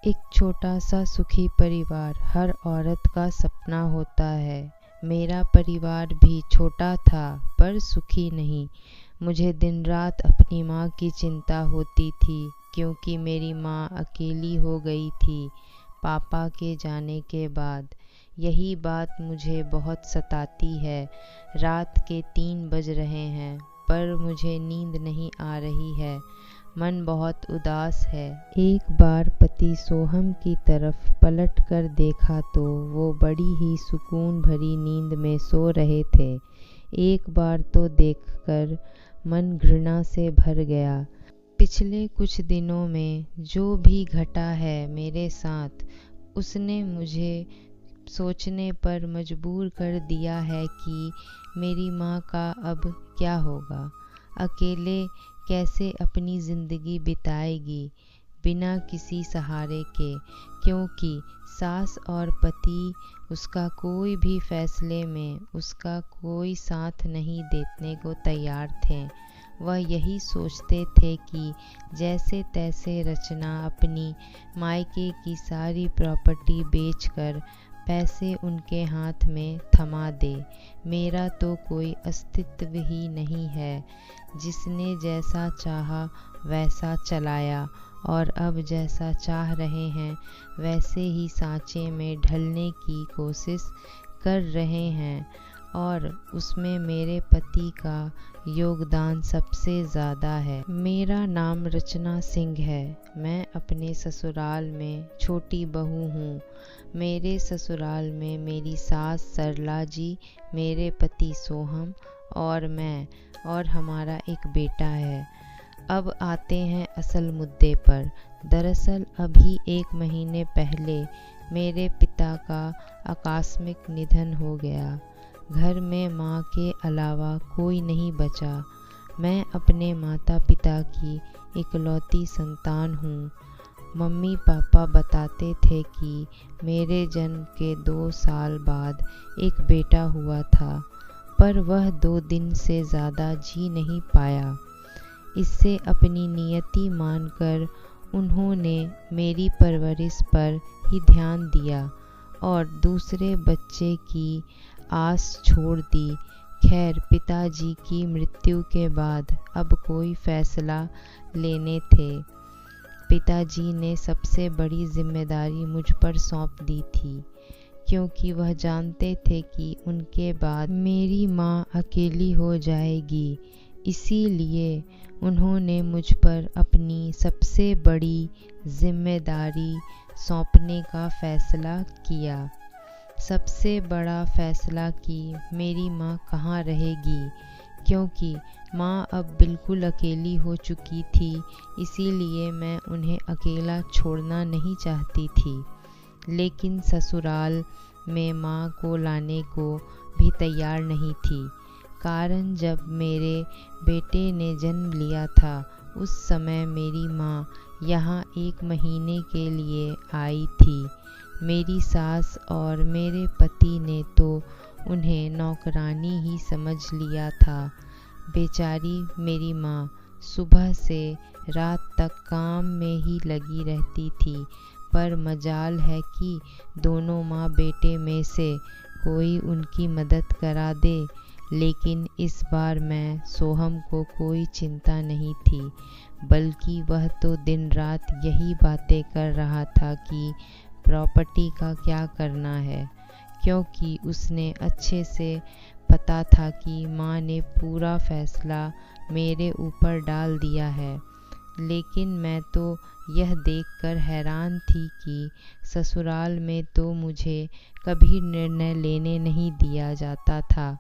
एक छोटा सा सुखी परिवार हर औरत का सपना होता है। मेरा परिवार भी छोटा था पर सुखी नहीं। मुझे दिन रात अपनी माँ की चिंता होती थी क्योंकि मेरी माँ अकेली हो गई थी पापा के जाने के बाद। यही बात मुझे बहुत सताती है। रात के 3 बज रहे हैं पर मुझे नींद नहीं आ रही है। मन बहुत उदास है। एक बार पति सोहम की तरफ पलट कर देखा तो वो बड़ी ही सुकून भरी नींद में सो रहे थे। एक बार तो देखकर मन घृणा से भर गया। पिछले कुछ दिनों में जो भी घटा है मेरे साथ, उसने मुझे सोचने पर मजबूर कर दिया है कि मेरी माँ का अब क्या होगा। अकेले कैसे अपनी ज़िंदगी बिताएगी बिना किसी सहारे के, क्योंकि सास और पति उसका कोई भी फैसले में उसका कोई साथ नहीं देने को तैयार थे। वह यही सोचते थे कि जैसे तैसे रचना अपनी मायके की सारी प्रॉपर्टी बेचकर पैसे उनके हाथ में थमा दे। मेरा तो कोई अस्तित्व ही नहीं है। जिसने जैसा चाहा वैसा चलाया और अब जैसा चाह रहे हैं वैसे ही सांचे में ढलने की कोशिश कर रहे हैं, और उसमें मेरे पति का योगदान सबसे ज़्यादा है। मेरा नाम रचना सिंह है। मैं अपने ससुराल में छोटी बहू हूँ। मेरे ससुराल में मेरी सास सरला जी, मेरे पति सोहम और मैं और हमारा एक बेटा है। अब आते हैं असल मुद्दे पर। दरअसल अभी 1 महीने पहले मेरे पिता का आकस्मिक निधन हो गया। घर में माँ के अलावा कोई नहीं बचा। मैं अपने माता पिता की इकलौती संतान हूँ। मम्मी पापा बताते थे कि मेरे जन्म के 2 साल बाद एक बेटा हुआ था, पर वह 2 दिन से ज़्यादा जी नहीं पाया। इससे अपनी नियति मानकर उन्होंने मेरी परवरिश पर ही ध्यान दिया और दूसरे बच्चे की आस छोड़ दी। खैर, पिताजी की मृत्यु के बाद अब कोई फैसला लेने थे। पिताजी ने सबसे बड़ी जिम्मेदारी मुझ पर सौंप दी थी, क्योंकि वह जानते थे कि उनके बाद मेरी माँ अकेली हो जाएगी। इसीलिए उन्होंने मुझ पर अपनी सबसे बड़ी जिम्मेदारी सौंपने का फैसला किया। सबसे बड़ा फैसला कि मेरी माँ कहाँ रहेगी, क्योंकि माँ अब बिल्कुल अकेली हो चुकी थी। इसीलिए मैं उन्हें अकेला छोड़ना नहीं चाहती थी। लेकिन ससुराल में माँ को लाने को भी तैयार नहीं थी। कारण जब मेरे बेटे ने जन्म लिया था उस समय मेरी माँ यहाँ 1 महीने के लिए आई थी। मेरी सास और मेरे पति ने तो उन्हें नौकरानी ही समझ लिया था। बेचारी मेरी माँ सुबह से रात तक काम में ही लगी रहती थी, पर मजाल है कि दोनों माँ बेटे में से कोई उनकी मदद करा दे। लेकिन इस बार मैं सोहम को कोई चिंता नहीं थी, बल्कि वह तो दिन रात यही बातें कर रहा था कि प्रॉपर्टी का क्या करना है, क्योंकि उसने अच्छे से पता था कि माँ ने पूरा फैसला मेरे ऊपर डाल दिया है। लेकिन मैं तो यह देखकर हैरान थी कि ससुराल में तो मुझे कभी निर्णय लेने नहीं दिया जाता था।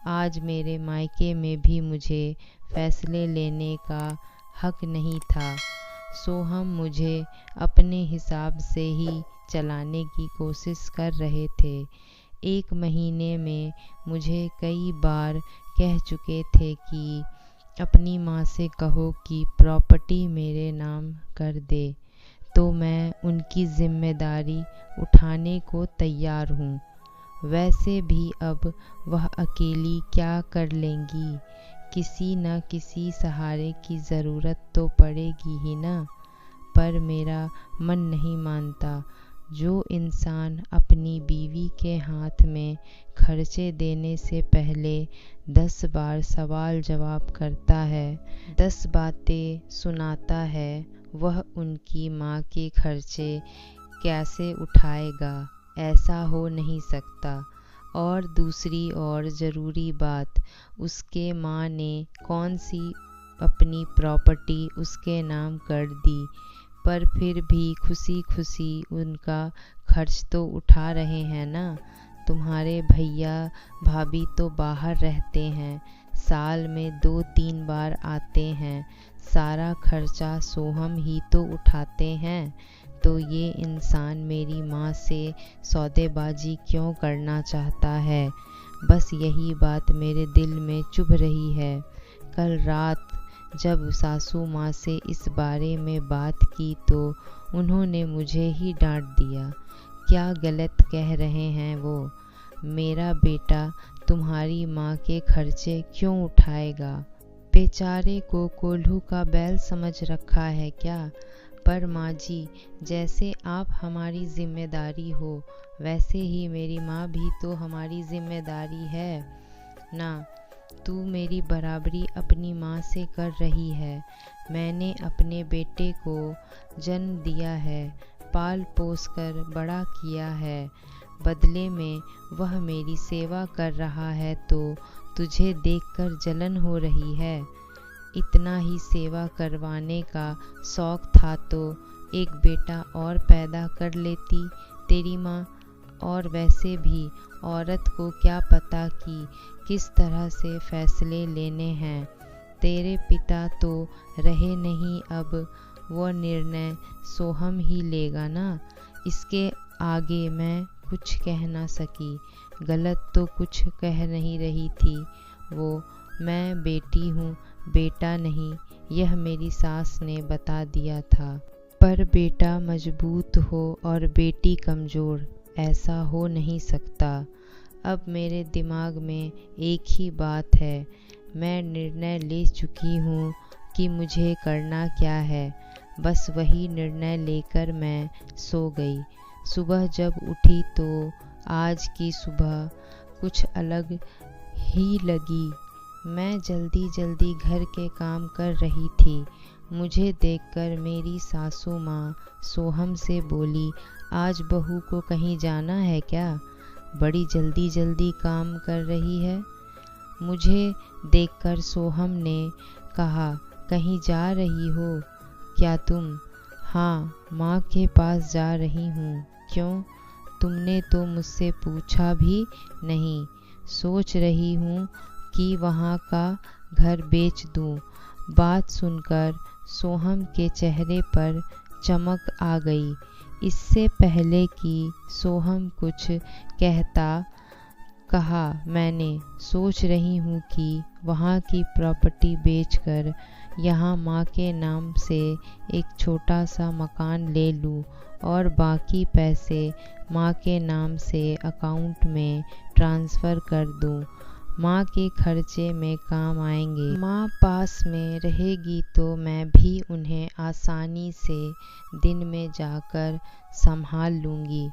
आज मेरे मायके में भी मुझे फैसले लेने का हक नहीं था। सोहम मुझे अपने हिसाब से ही चलाने की कोशिश कर रहे थे। 1 महीने में मुझे कई बार कह चुके थे कि अपनी माँ से कहो कि प्रॉपर्टी मेरे नाम कर दे, तो मैं उनकी जिम्मेदारी उठाने को तैयार हूँ। वैसे भी अब वह अकेली क्या कर लेंगी, किसी न किसी सहारे की ज़रूरत तो पड़ेगी ही ना। पर मेरा मन नहीं मानता। जो इंसान अपनी बीवी के हाथ में खर्चे देने से पहले 10 बार सवाल जवाब करता है, 10 बातें सुनाता है, वह उनकी माँ के खर्चे कैसे उठाएगा? ऐसा हो नहीं सकता। और दूसरी और ज़रूरी बात, उसके माँ ने कौन सी अपनी प्रॉपर्टी उसके नाम कर दी, पर फिर भी खुशी खुशी उनका खर्च तो उठा रहे हैं ना। तुम्हारे भैया भाभी तो बाहर रहते हैं, साल में 2-3 बार आते हैं, सारा खर्चा सोहम ही तो उठाते हैं। तो ये इंसान मेरी माँ से सौदेबाजी क्यों करना चाहता है? बस यही बात मेरे दिल में चुभ रही है। कल रात जब सासू माँ से इस बारे में बात की तो उन्होंने मुझे ही डांट दिया। क्या गलत कह रहे हैं वो? मेरा बेटा तुम्हारी माँ के खर्चे क्यों उठाएगा? बेचारे को कोल्हू का बैल समझ रखा है क्या? पर माँ जी, जैसे आप हमारी जिम्मेदारी हो, वैसे ही मेरी माँ भी तो हमारी जिम्मेदारी है ना। तू मेरी बराबरी अपनी माँ से कर रही है। मैंने अपने बेटे को जन्म दिया है, पाल पोस कर बड़ा किया है, बदले में वह मेरी सेवा कर रहा है तो तुझे देखकर जलन हो रही है। इतना ही सेवा करवाने का शौक था तो एक बेटा और पैदा कर लेती तेरी माँ। और वैसे भी औरत को क्या पता कि किस तरह से फैसले लेने हैं। तेरे पिता तो रहे नहीं, अब वो निर्णय सोहम ही लेगा ना। इसके आगे मैं कुछ कह ना सकी। गलत तो कुछ कह नहीं रही थी वो। मैं बेटी हूँ, बेटा नहीं, यह मेरी सास ने बता दिया था। पर बेटा मजबूत हो और बेटी कमज़ोर, ऐसा हो नहीं सकता। अब मेरे दिमाग में एक ही बात है। मैं निर्णय ले चुकी हूँ कि मुझे करना क्या है। बस वही निर्णय लेकर मैं सो गई। सुबह जब उठी तो आज की सुबह कुछ अलग ही लगी। मैं जल्दी जल्दी घर के काम कर रही थी। मुझे देखकर मेरी सासू माँ सोहम से बोली, आज बहू को कहीं जाना है क्या? बड़ी जल्दी जल्दी काम कर रही है। मुझे देखकर सोहम ने कहा, कहीं जा रही हो क्या तुम? हाँ, माँ के पास जा रही हूँ। क्यों? तुमने तो मुझसे पूछा भी नहीं। सोच रही हूँ कि वहाँ का घर बेच दूँ। बात सुनकर सोहम के चेहरे पर चमक आ गई। इससे पहले कि सोहम कुछ कहता, कहा, मैंने सोच रही हूँ कि वहाँ की प्रॉपर्टी बेचकर यहाँ माँ के नाम से एक छोटा सा मकान ले लूँ और बाकी पैसे माँ के नाम से अकाउंट में ट्रांसफ़र कर दूँ। माँ के खर्चे में काम आएंगे। माँ पास में रहेगी तो मैं भी उन्हें आसानी से दिन में जाकर संभाल लूँगी।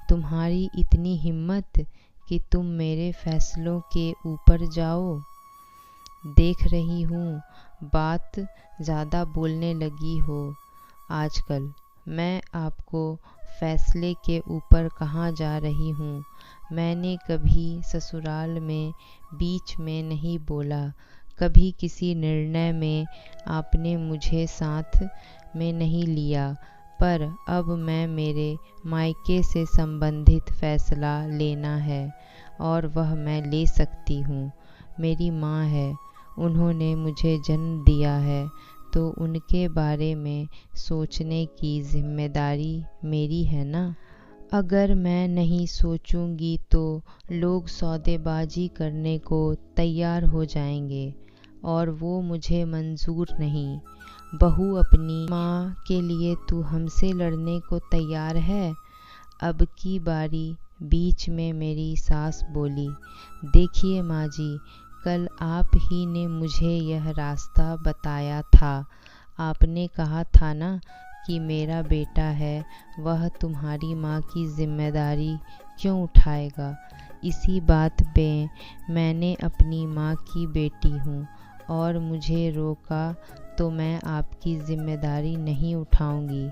तुम्हारी इतनी हिम्मत कि तुम मेरे फैसलों के ऊपर जाओ। देख रही हूँ बात ज़्यादा बोलने लगी हो आजकल। मैं आपको फैसले के ऊपर कहाँ जा रही हूँ। मैंने कभी ससुराल में बीच में नहीं बोला। कभी किसी निर्णय में आपने मुझे साथ में नहीं लिया। पर अब मैं मेरे मायके से संबंधित फैसला लेना है और वह मैं ले सकती हूँ। मेरी माँ है, उन्होंने मुझे जन्म दिया है तो उनके बारे में सोचने की जिम्मेदारी मेरी है ना। अगर मैं नहीं सोचूंगी तो लोग सौदेबाजी करने को तैयार हो जाएंगे और वो मुझे मंजूर नहीं। बहू, अपनी माँ के लिए तू हमसे लड़ने को तैयार है? अब की बारी बीच में मेरी सास बोली, देखिए माँ जी, कल आप ही ने मुझे यह रास्ता बताया था। आपने कहा था ना कि मेरा बेटा है, वह तुम्हारी माँ की जिम्मेदारी क्यों उठाएगा। इसी बात पे मैंने अपनी माँ की बेटी हूँ और मुझे रोका तो मैं आपकी जिम्मेदारी नहीं उठाऊंगी।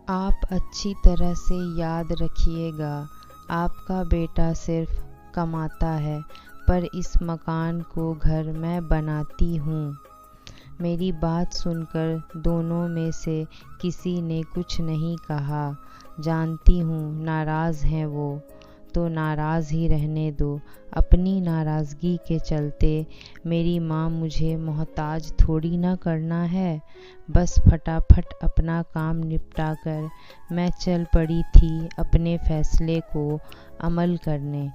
आप अच्छी तरह से याद रखिएगा, आपका बेटा सिर्फ कमाता है, पर इस मकान को घर मैं बनाती हूँ। मेरी बात सुनकर दोनों में से किसी ने कुछ नहीं कहा। जानती हूँ नाराज़ हैं वो, तो नाराज़ ही रहने दो। अपनी नाराज़गी के चलते मेरी माँ मुझे मोहताज थोड़ी ना करना है। बस फटाफट अपना काम निपटा कर मैं चल पड़ी थी अपने फ़ैसले को अमल करने।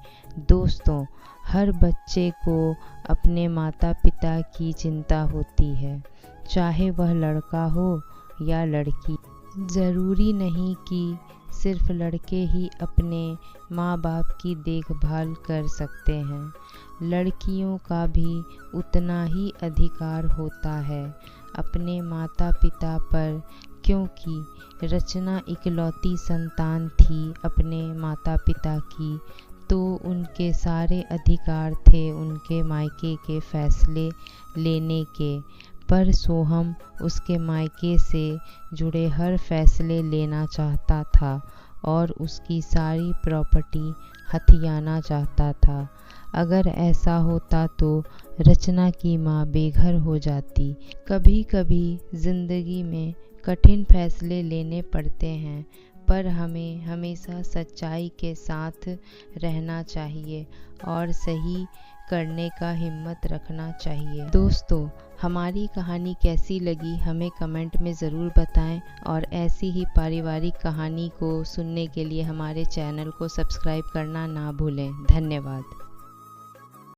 दोस्तों, हर बच्चे को अपने माता पिता की चिंता होती है, चाहे वह लड़का हो या लड़की। ज़रूरी नहीं कि सिर्फ लड़के ही अपने माँ बाप की देखभाल कर सकते हैं। लड़कियों का भी उतना ही अधिकार होता है अपने माता पिता पर, क्योंकि रचना इकलौती संतान थी अपने माता पिता की, तो उनके सारे अधिकार थे उनके मायके के फैसले लेने के। पर सोहम उसके मायके से जुड़े हर फैसले लेना चाहता था और उसकी सारी प्रॉपर्टी हथियाना चाहता था। अगर ऐसा होता तो रचना की माँ बेघर हो जाती। कभी कभी ज़िंदगी में कठिन फैसले लेने पड़ते हैं, पर हमें हमेशा सच्चाई के साथ रहना चाहिए और सही करने का हिम्मत रखना चाहिए। दोस्तों, हमारी कहानी कैसी लगी हमें कमेंट में ज़रूर बताएं और ऐसी ही पारिवारिक कहानी को सुनने के लिए हमारे चैनल को सब्सक्राइब करना ना भूलें। धन्यवाद।